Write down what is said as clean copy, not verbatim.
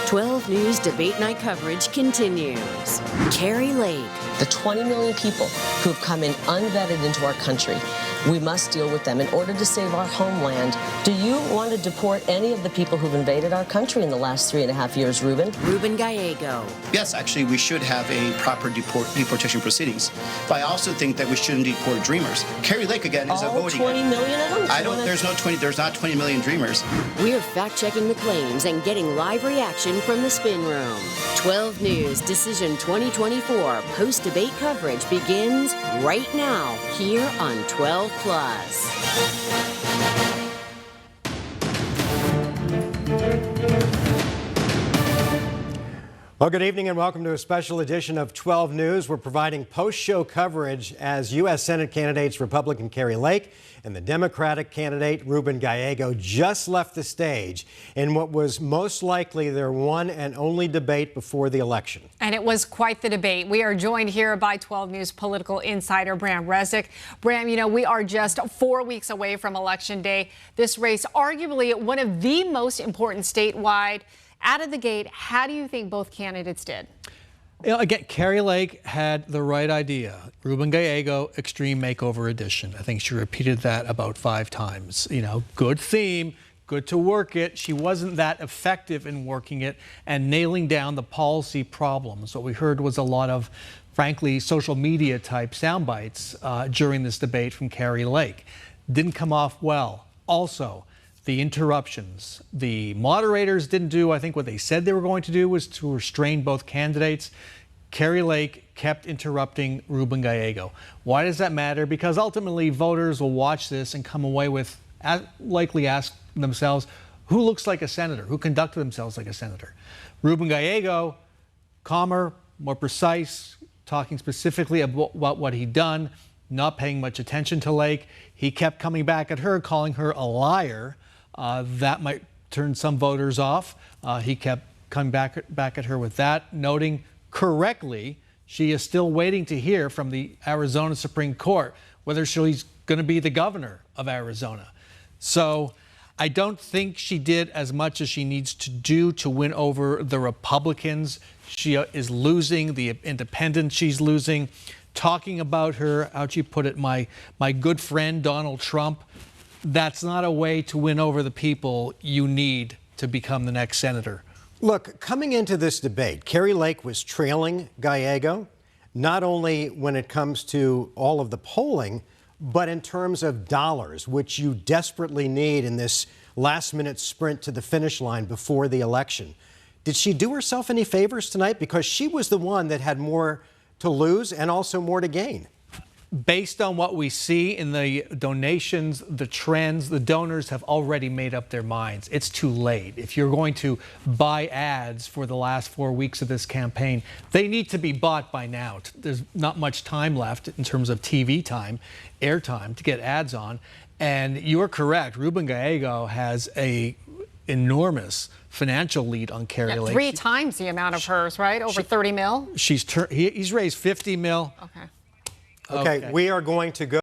12 News Debate Night coverage continues. Kari Lake. The 20 million people who have come in unvetted into our country, we must deal with them in order to save our homeland. Do you want to deport any of the people who've invaded our country in the last 3.5 years, Ruben? Ruben Gallego. Yes, actually, we should have a proper deportation proceedings. But I also think that we shouldn't deport dreamers. Kari Lake, again, is a voting. 20 million of them? There's not 20 million dreamers. We're fact-checking the claims and getting live reaction from the spin room. 12 News Decision 2024 post-debate coverage begins right now here on 12 Plus. Well, good evening and welcome to a special edition of 12 News. We're providing post-show coverage as U.S. Senate candidates Republican Kari Lake and the Democratic candidate Ruben Gallego just left the stage in what was most likely their one and only debate before the election. And it was quite the debate. We are joined here by 12 News political insider Brahm Resnik. Brahm, you know, we are just 4 weeks away from Election Day. This race, arguably one of the most important statewide. Out of the gate, how do you think both candidates did? You know, again, Kari Lake had the right idea. Ruben Gallego, Extreme Makeover Edition. I think she repeated that about 5 times. You know, good theme, good to work it. She wasn't that effective in working it and nailing down the policy problems. What we heard was a lot of, frankly, social media type sound bites during this debate from Kari Lake. Didn't come off well. Also, the interruptions. The moderators didn't do, I think, what they said they were going to do was to restrain both candidates. Kari Lake kept interrupting Ruben Gallego. Why does that matter? Because ultimately voters will watch this and come away with, likely ask themselves, who looks like a senator? Who conducted themselves like a senator? Ruben Gallego, calmer, more precise, talking specifically about what he'd done, not paying much attention to Lake. He kept coming back at her, calling her a liar. That might turn some voters off. He kept coming back at her with that, noting correctly she is still waiting to hear from the Arizona Supreme Court whether she's going to be the governor of Arizona. So I don't think she did as much as she needs to do to win over the Republicans. She is losing the independents. She's losing. Talking about her, how'd she put it, my good friend Donald Trump. That's not a way to win over the people you need to become the next senator. Look, coming into this debate, Kari Lake was trailing Gallego, not only when it comes to all of the polling, but in terms of dollars, which you desperately need in this last-minute sprint to the finish line before the election. Did she do herself any favors tonight? Because she was the one that had more to lose and also more to gain. Based on what we see in the donations, the trends, the donors have already made up their minds. It's too late. If you're going to buy ads for the last 4 weeks of this campaign, they need to be bought by now. There's not much time left in terms of TV time, airtime to get ads on. And you're correct. Ruben Gallego has a enormous financial lead on Kari Lake. 3 times the amount of hers, right? Over 30 mil? He's raised 50 mil. Okay. Okay, we are going to go.